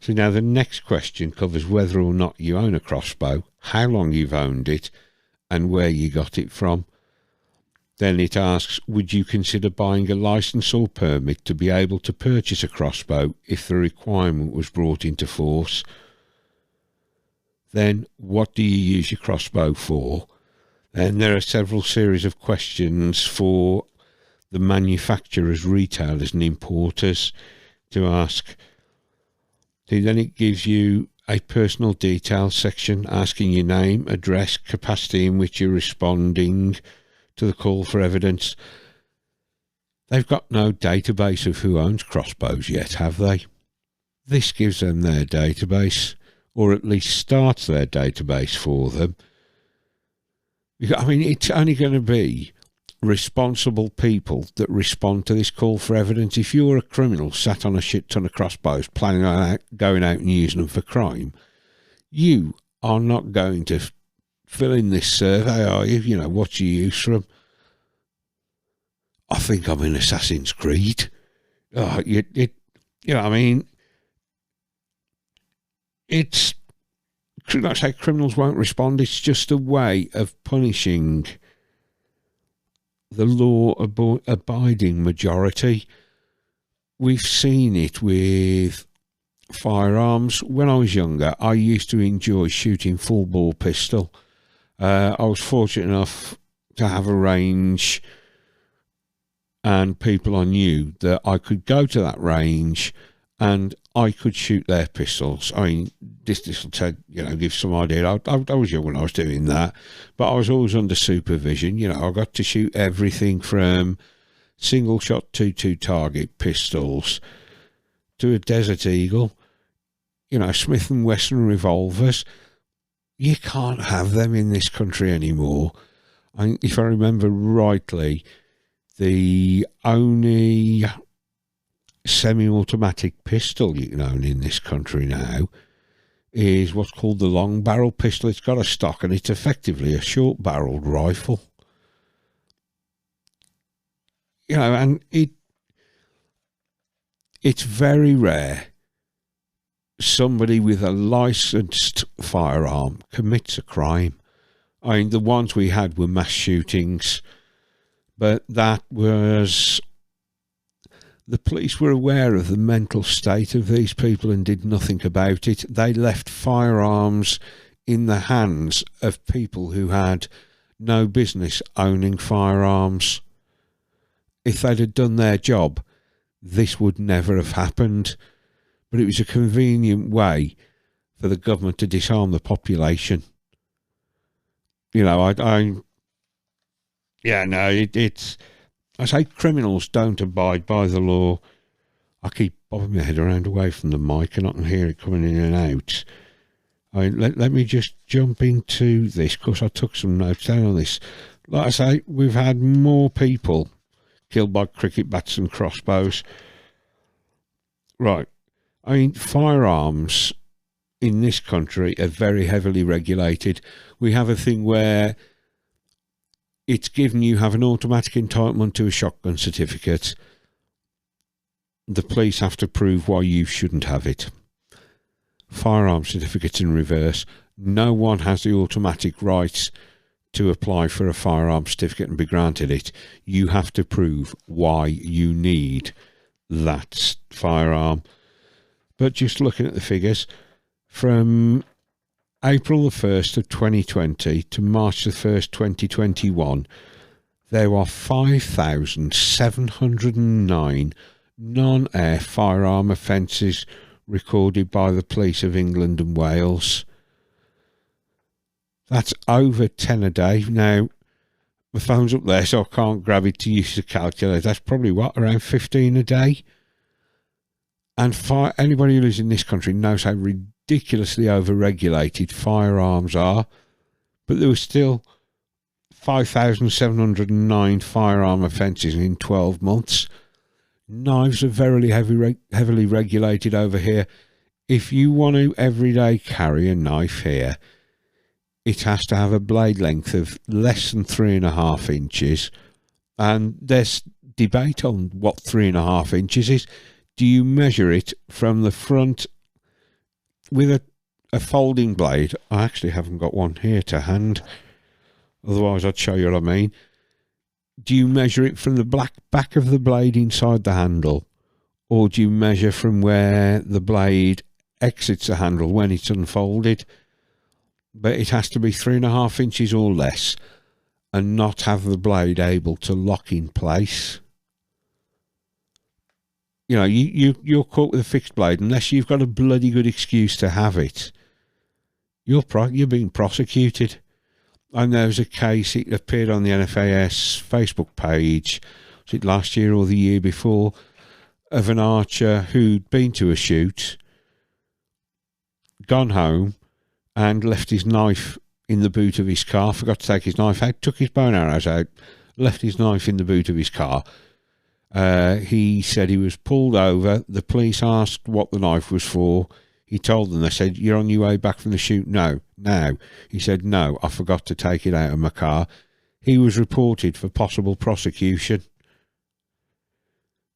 So now the next question covers whether or not you own a crossbow, how long you've owned it, and where you got it from. Then it asks, would you consider buying a licence or permit to be able to purchase a crossbow if the requirement was brought into force? Then, what do you use your crossbow for? And there are several series of questions for the manufacturers, retailers and importers to ask. Then it gives you a personal details section asking your name, address, capacity in which you're responding to the call for evidence. They've got no database of who owns crossbows yet, have they? This gives them their database, or at least starts their database for them. I mean, it's only going to be responsible people that respond to this call for evidence. If you're a criminal sat on a shit ton of crossbows planning on going out and using them for crime, you are not going to fill in this survey, are you? You know, what's your use for them? I think I'm in Assassin's Creed. I mean, it's, like I say, criminals won't respond. It's just a way of punishing the law-abiding majority. We've seen it with firearms. When I was younger, I used to enjoy shooting full-bore pistol. I was fortunate enough to have a range and people I knew that I could go to that range and I could shoot their pistols. I mean, this will give some idea. I was young when I was doing that, but I was always under supervision. I got to shoot everything from single shot 2-2 target pistols to a Desert Eagle, Smith & Wesson revolvers. You can't have them in this country anymore. If I remember rightly, the only semi-automatic pistol you can own in this country now is what's called the long barrel pistol. It's got a stock and it's effectively a short barreled rifle. And it's very rare somebody with a licensed firearm commits a crime. The ones we had were mass shootings, but that was... The police were aware of the mental state of these people and did nothing about it. They left firearms in the hands of people who had no business owning firearms. If they'd have done their job, this would never have happened. But it was a convenient way for the government to disarm the population. I say criminals don't abide by the law. I keep bobbing my head around away from the mic and I can hear it coming in and out. Let me just jump into this because I took some notes down on this. Like I say, we've had more people killed by cricket bats and crossbows. Right. Firearms in this country are very heavily regulated. We have a thing where it's given you have an automatic entitlement to a shotgun certificate. The police have to prove why you shouldn't have it. Firearm certificates in reverse. No one has the automatic rights to apply for a firearm certificate and be granted it. You have to prove why you need that firearm. But just looking at the figures, from April the 1st of 2020 to March the 1st, 2021, there were 5,709 non-air firearm offences recorded by the police of England and Wales. That's over 10 a day. Now, my phone's up there, so I can't grab it to use the calculator. That's probably, around 15 a day? And anybody who lives in this country knows how ridiculously over-regulated firearms are. But there were still 5,709 firearm offences in 12 months. Knives are very heavily regulated over here. If you want to everyday carry a knife here, it has to have a blade length of less than 3.5 inches. And there's debate on what 3.5 inches is. Do you measure it from the front with a folding blade? I actually haven't got one here to hand. Otherwise, I'd show you what I mean. Do you measure it from the back of the blade inside the handle? Or do you measure from where the blade exits the handle when it's unfolded? But it has to be 3.5 inches or less and not have the blade able to lock in place. You're caught with a fixed blade unless you've got a bloody good excuse to have it. You're being prosecuted. And there was a case, it appeared on the NFAS Facebook page, was it last year or the year before, of an archer who'd been to a shoot, gone home, and left his knife in the boot of his car, forgot to take his knife out, took his bow and arrows out, left his knife in the boot of his car. He said he was pulled over. The police asked what the knife was for. He told them. They said, "You're on your way back from the shoot?" "No." "Now?" He said, "No, I forgot to take it out of my car." He was reported for possible prosecution.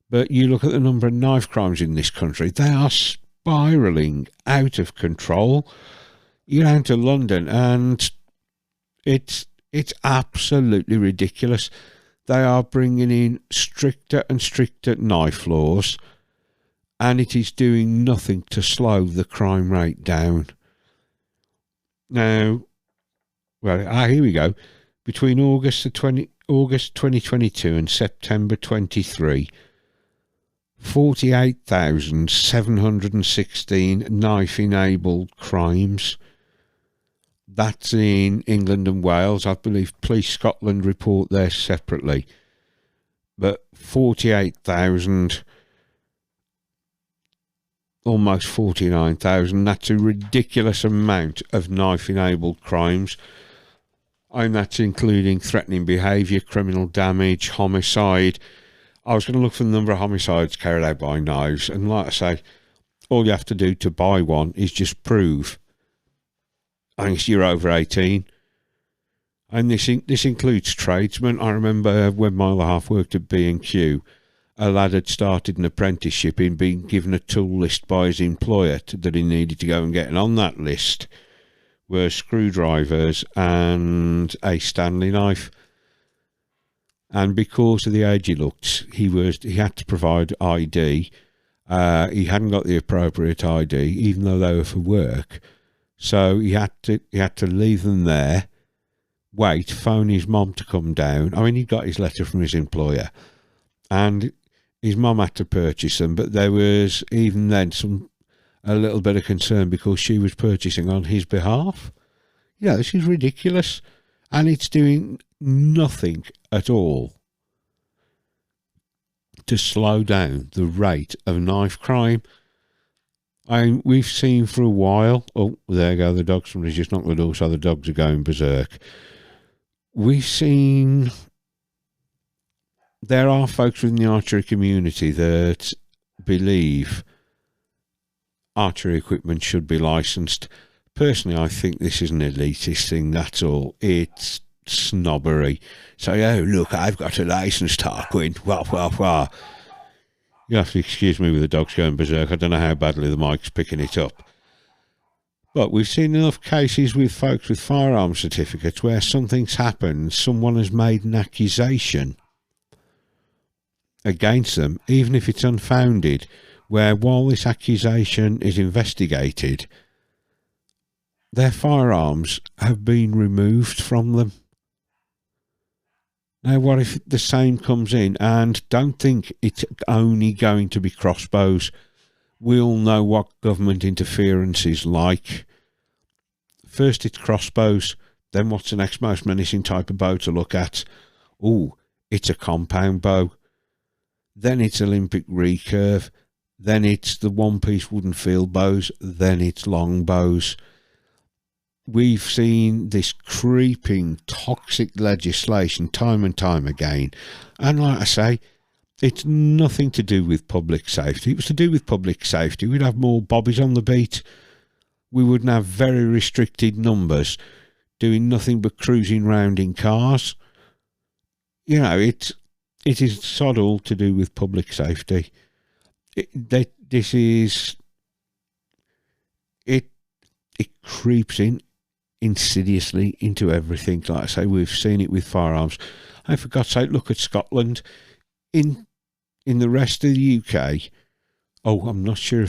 But you look at the number of knife crimes in this country, they are spiralling out of control. You go down to London and it's absolutely ridiculous. They are bringing in stricter and stricter knife laws, and it is doing nothing to slow the crime rate down. Now, here we go. Between August 2022 and September 23, 48,716 knife-enabled crimes. That's in England and Wales. I believe Police Scotland report there separately. But 48,000, almost 49,000, that's a ridiculous amount of knife-enabled crimes. And that's including threatening behaviour, criminal damage, homicide. I was going to look for the number of homicides carried out by knives, and like I say, all you have to do to buy one is just prove, I think you're over 18. And this includes tradesmen. I remember when Mile Half worked at B&Q, a lad had started an apprenticeship in being given a tool list by his employer that he needed to go and get, and on that list were screwdrivers and a Stanley knife. And because of the age he looked, he had to provide ID. He hadn't got the appropriate ID, even though they were for work. So he had to leave them there, wait, phone his mum to come down. I mean, he got his letter from his employer, and his mum had to purchase them. But there was even then a little bit of concern because she was purchasing on his behalf. Yeah, this is ridiculous, and it's doing nothing at all to slow down the rate of knife crime. We've seen for a while. Oh, there go the dogs. Somebody's just knocked the door, so the dogs are going berserk. We've seen there are folks within the archery community that believe archery equipment should be licensed. Personally, I think this is an elitist thing, that's all. It's snobbery. So, oh, look, I've got a license, Tarquin. Wah, wah, wah. You have to excuse me with the dogs going berserk. I don't know how badly the mic's picking it up. But we've seen enough cases with folks with firearm certificates where something's happened, someone has made an accusation against them, even if it's unfounded, where while this accusation is investigated, their firearms have been removed from them. Now, what if the same comes in? And don't think it's only going to be crossbows. We all know what government interference is like. First it's crossbows, then what's the next most menacing type of bow to look at? Oh, it's a compound bow. Then it's Olympic recurve. Then it's the one-piece wooden field bows. Then it's long bows. We've seen this creeping toxic legislation time and time again. And like I say, it's nothing to do with public safety. If it was to do with public safety, we'd have more bobbies on the beat. We wouldn't have very restricted numbers doing nothing but cruising round in cars. You know, it is sod all to do with public safety. It creeps in insidiously into everything. Like I say, we've seen it with firearms. And for God's sake, look at Scotland. In the rest of the UK, I'm not sure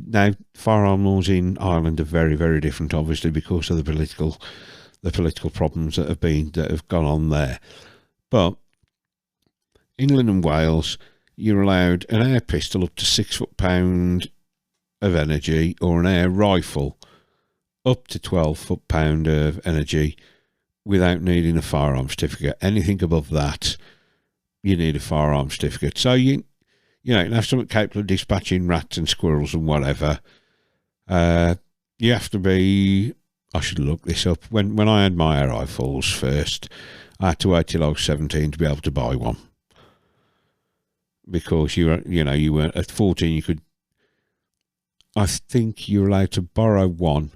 now. Firearm laws in Ireland are very, very different, obviously, because of the political problems that have gone on there. But England and Wales, you're allowed an air pistol up to 6 foot-pound of energy, or an air rifle up to 12 foot-pound of energy without needing a firearm certificate. Anything above that, you need a firearm certificate. So you can have something capable of dispatching rats and squirrels and whatever. You have to be... I should look this up. When I had my air rifles first, I had to wait till I was 17 to be able to buy one. Because you weren't at 14. You could... I think you're allowed to borrow one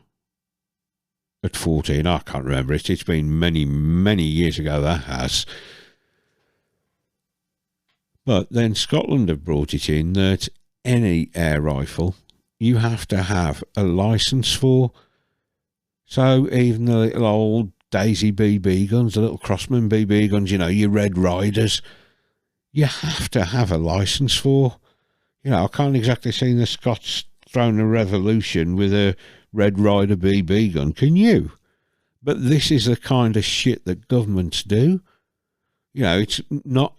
at 14. I can't remember it. It's been many, many years ago, that has. But then Scotland have brought it in that any air rifle you have to have a licence for. So even the little old Daisy BB guns, the little Crossman BB guns, your Red Riders, you have to have a licence for. I can't exactly see the Scots throwing a revolution with a Red Rider BB gun, can you? But this is the kind of shit that governments do. It's not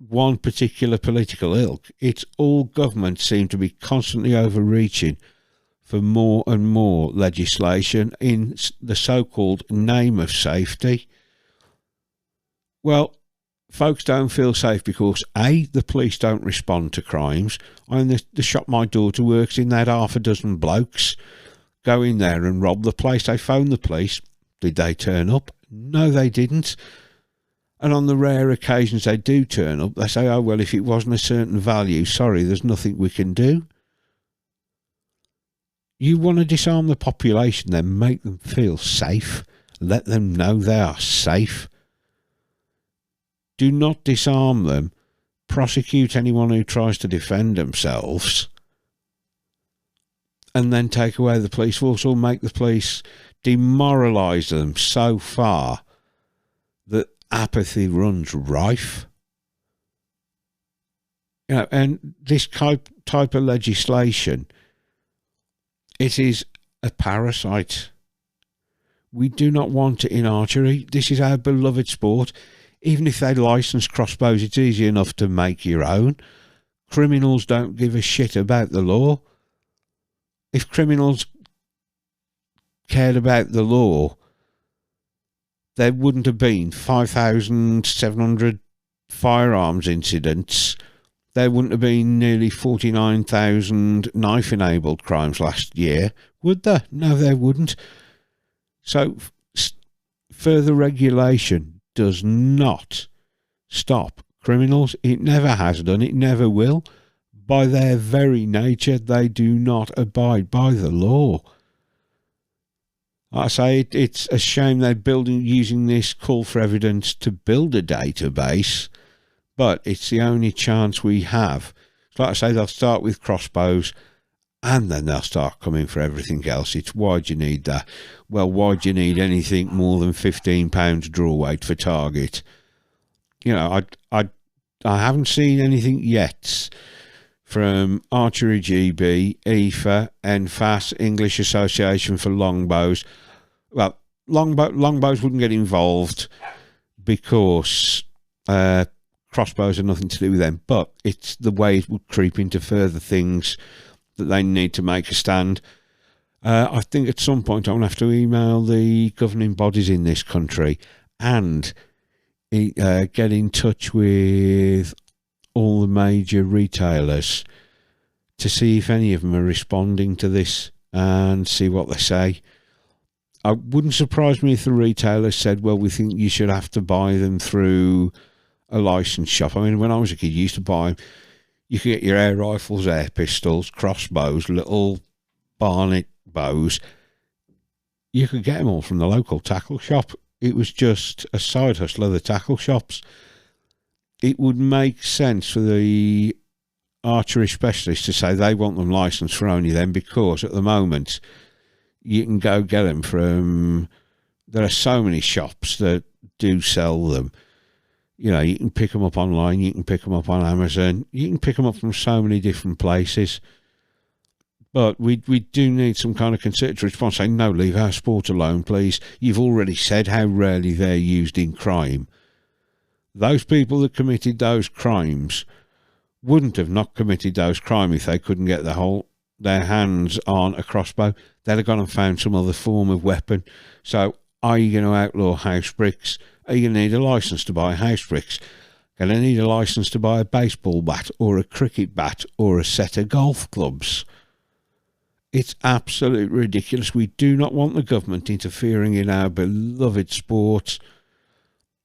one particular political ilk. It's all governments seem to be constantly overreaching for more and more legislation in the so-called name of safety. Well, folks don't feel safe because A, the police don't respond to crimes. I mean, the shop my daughter works in, they had half a dozen blokes go in there and rob the place. They phoned the police. Did they turn up? No, they didn't. And on the rare occasions they do turn up, they say, oh, well, if it wasn't a certain value, sorry, there's nothing we can do. You want to disarm the population, then make them feel safe. Let them know they are safe. Do not disarm them. Prosecute anyone who tries to defend themselves. And then take away the police force, or make the police, demoralise them so far that apathy runs rife. You know, and this type of legislation, it is a parasite. We do not want it in archery. This is our beloved sport. Even if they license crossbows, it's easy enough to make your own. Criminals don't give a shit about the law. If criminals cared about the law, there wouldn't have been 5,700 firearms incidents. There wouldn't have been nearly 49,000 knife-enabled crimes last year, would there? No, there wouldn't. So further regulation does not stop criminals. It never has done. It never will. By their very nature, they do not abide by the law. I say it's a shame they're using this call for evidence to build a database, but it's the only chance we have. Like I say, they'll start with crossbows, and then they'll start coming for everything else. It's why do you need that? Well, why do you need anything more than 15 pounds draw weight for target? You know, I haven't seen anything yet from Archery GB, EFA, NFAS, English Association for Longbows. Well, longbows wouldn't get involved because crossbows have nothing to do with them, but it's the way it would creep into further things that they need to make a stand. I think at some point I'm going to have to email the governing bodies in this country and get in touch with all the major retailers to see if any of them are responding to this and see what they say. I wouldn't surprise me if the retailers said, well, we think you should have to buy them through a licensed shop. I mean, when I was a kid, you used to buy, you could get your air rifles, air pistols, crossbows, little barnet bows. You could get them all from the local tackle shop. It was just a side hustle of the tackle shops. It would make sense for the archery specialists to say they want them licensed for only them, because at the moment you can go get them from, there are so many shops that do sell them. You know, you can pick them up online, you can pick them up on Amazon, you can pick them up from so many different places. But we do need some kind of concerted response saying, no, leave our sport alone, please. You've already said how rarely they're used in crime. Those people that committed those crimes wouldn't have not committed those crimes if they couldn't get their hands on a crossbow. They'd have gone and found some other form of weapon. So are you going to outlaw house bricks? Are you going to need a license to buy house bricks? Going to need a license to buy a baseball bat or a cricket bat or a set of golf clubs? It's absolutely ridiculous. We do not want the government interfering in our beloved sport.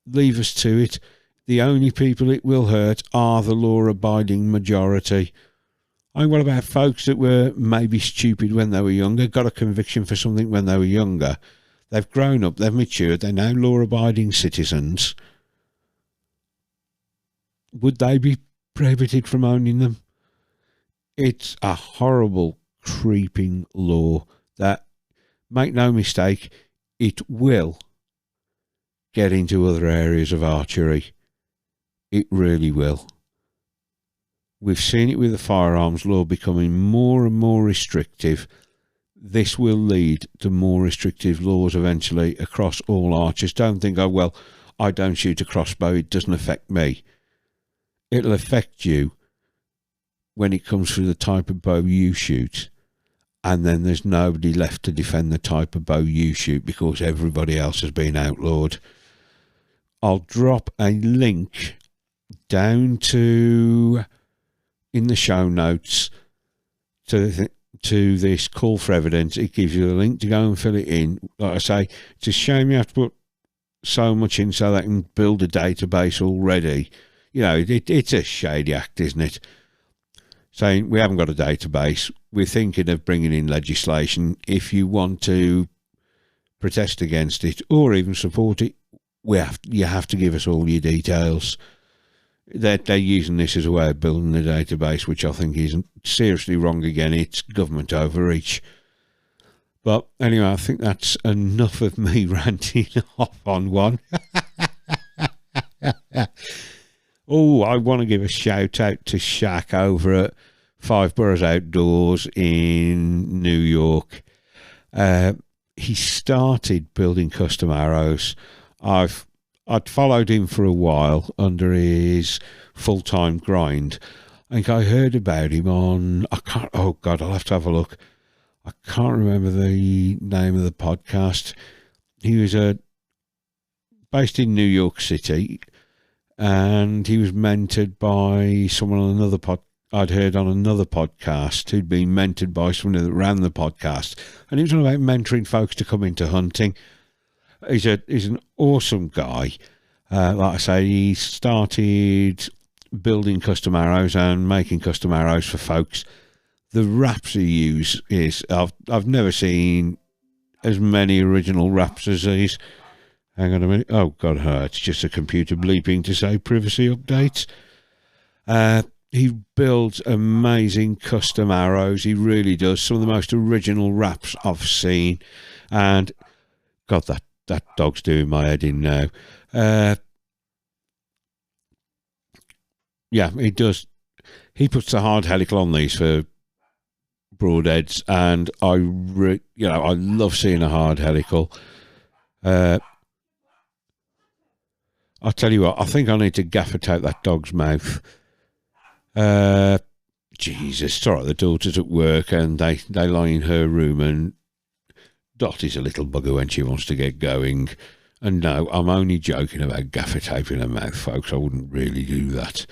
Leave us to it. The only people it will hurt are the law-abiding majority. I mean, what about folks that were maybe stupid when they were younger, got a conviction for something when they were younger? They've grown up, they've matured, they're now law-abiding citizens. Would they be prohibited from owning them? It's a horrible, creeping law that, make no mistake, it will get into other areas of archery. It really will. We've seen it with the firearms law becoming more and more restrictive. This will lead to more restrictive laws eventually across all archers. Don't think, oh, well, I don't shoot a crossbow, it doesn't affect me. it'll affect you when it comes to the type of bow you shoot, and then there's nobody left to defend the type of bow you shoot because everybody else has been outlawed. I'll drop a link down to in the show notes to this call for evidence. It gives you a link to go and fill it in. Like I say, it's a shame you have to put so much in so they can build a database already. You know, it's a shady act, isn't it? Saying we haven't got a database, we're thinking of bringing in legislation. If you want to protest against it or even support it, you have to give us all your details. They're using this as a way of building a database, which I think is seriously wrong again. It's government overreach. But anyway, I think that's enough of me ranting off on one. Oh, I want to give a shout out to Shaq over at Five Boroughs Outdoors in New York. He started building custom arrows. I'd followed him for a while under his full-time grind. I think I heard about him on, I'll have to have a look. I can't remember the name of the podcast. He was based in New York City, and he was mentored by someone on another I'd heard on another podcast who'd been mentored by someone that ran the podcast, and he was on about mentoring folks to come into hunting. He's an awesome guy. Like I say, he started building custom arrows and making custom arrows for folks. The wraps he uses is I've never seen as many original wraps as these. Hang on a minute. Oh God, it's just a computer bleeping to say privacy updates. He builds amazing custom arrows. He really does. Some of the most original wraps I've seen. And God, that dog's doing my head in now. Yeah, he does. He puts the hard helical on these for Broadheads, and I love seeing a hard helical. I'll tell you what, I think I need to gaffer tape that dog's mouth. Jesus, sorry, the daughter's at work and they lie in her room, and Dot is a little bugger when she wants to get going. And no, I'm only joking about gaffer taping her mouth, folks. I wouldn't really do that.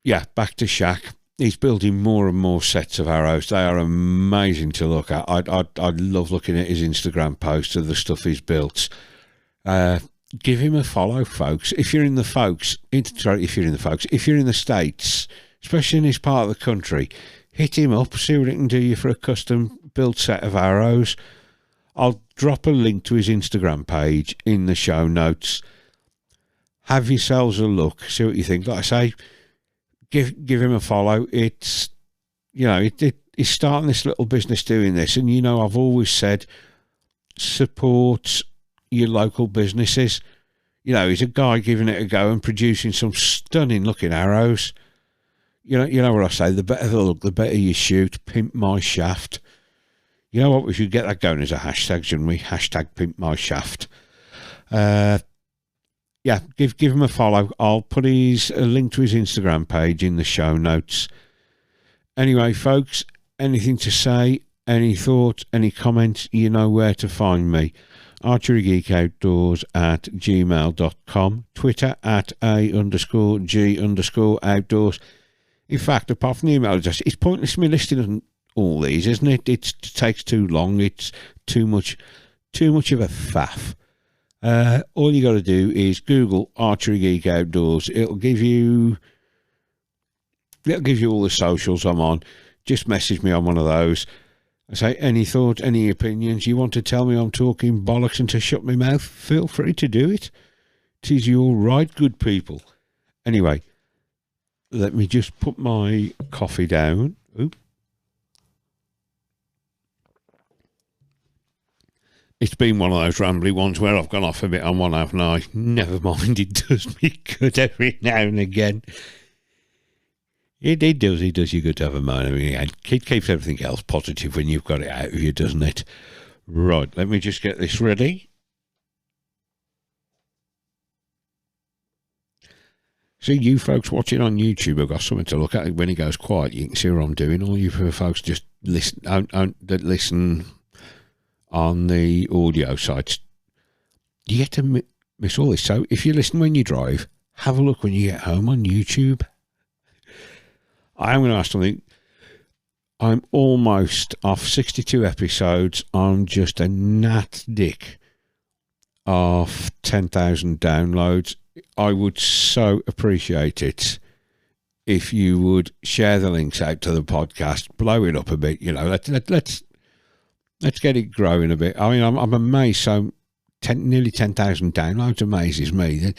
Yeah, back to Shaq. He's building more and more sets of arrows. They are amazing to look at. I love looking at his Instagram posts of the stuff he's built. Give him a follow, folks. If you're in the States, especially in this part of the country, hit him up, see what he can do you for a custom built set of arrows. I'll drop a link to his Instagram page in the show notes. Have yourselves a look, see what you think. Like I say, give him a follow. It's, he's starting this little business doing this, and I've always said support your local businesses. He's a guy giving it a go and producing some stunning looking arrows. You know what I say, the better the look, the better you shoot. Pimp my shaft. You know what, we should get that going as a hashtag, shouldn't we? Hashtag pimp my shaft. Yeah, give him a follow. I'll put a link to his Instagram page in the show notes. Anyway, folks, anything to say, any thoughts, any comments, you know where to find me. archerygeekoutdoors@gmail.com, Twitter @A_G_outdoors. In fact, apart from the email address, it's pointless me listing all these, isn't it? It takes too long. It's too much of a faff. All you got to do is Google Archery Geek Outdoors. It'll give you all the socials I'm on. Just message me on one of those. I say, any thoughts, any opinions, you want to tell me I'm talking bollocks and to shut my mouth, feel free to do it. 'Tis your right, good people. Anyway, let me just put my coffee down. Oop. It's been one of those rambly ones where I've gone off a bit on one, haven't I? Never mind, it does me good every now and again. It does you good to have a mind. I mean, it keeps everything else positive when you've got it out of you, doesn't it? Right, let me just get this ready. See, you folks watching on YouTube have got something to look at. When it goes quiet, you can see what I'm doing. All you folks just listen, that listen on the audio sites, you get to miss all this. So if you listen when you drive, have a look when you get home on YouTube. I'm going to ask something. I'm almost off 62 episodes. I'm just a gnat dick of 10,000 downloads. I would so appreciate it if you would share the links out to the podcast, blow it up a bit. You know, let's get it growing a bit. I mean, I'm amazed. So nearly 10,000 downloads amazes me.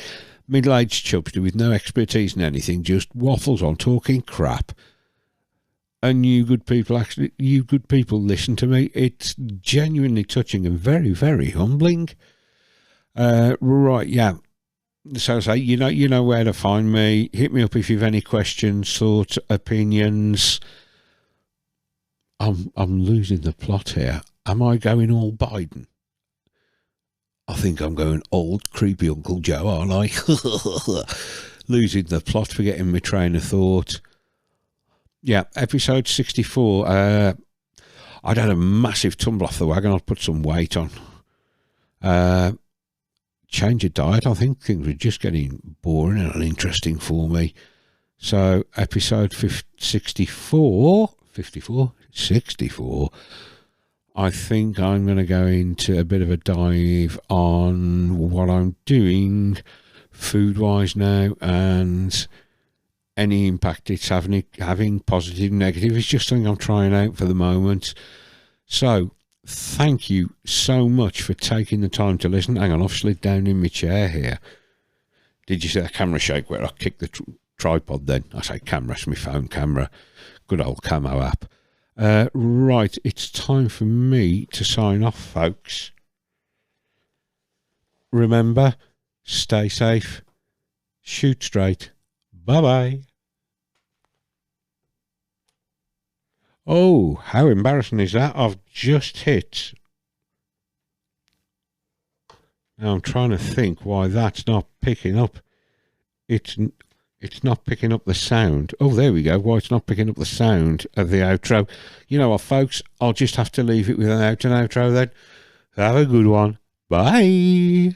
Middle-aged chubster with no expertise in anything, just waffles on, talking crap. And you good people listen to me. It's genuinely touching and very, very humbling. Right, yeah. So say, you know where to find me. Hit me up if you've any questions, thoughts, opinions. I'm losing the plot here. Am I going all Biden? I think I'm going old creepy Uncle Joe, aren't I? Losing the plot, forgetting my train of thought. Yeah, episode 64. I'd had a massive tumble off the wagon. I'd put some weight on. Change of diet. I think things were just getting boring and uninteresting for me. So episode 64, I think I'm going to go into a bit of a dive on what I'm doing food-wise now and any impact it's having, positive, negative. It's just something I'm trying out for the moment. So thank you so much for taking the time to listen. Hang on, I've slid down in my chair here. Did you see that camera shake where I kicked the tripod then? I say camera, it's my phone camera. Good old camo app. Right, it's time for me to sign off, folks. Remember, stay safe, shoot straight. Bye-bye. Oh, how embarrassing is that? I've just hit. Now I'm trying to think why that's not picking up. It's not picking up the sound. Oh, there we go. Why it's not picking up the sound of the outro. You know what, folks? I'll just have to leave it with an outro then. Have a good one. Bye.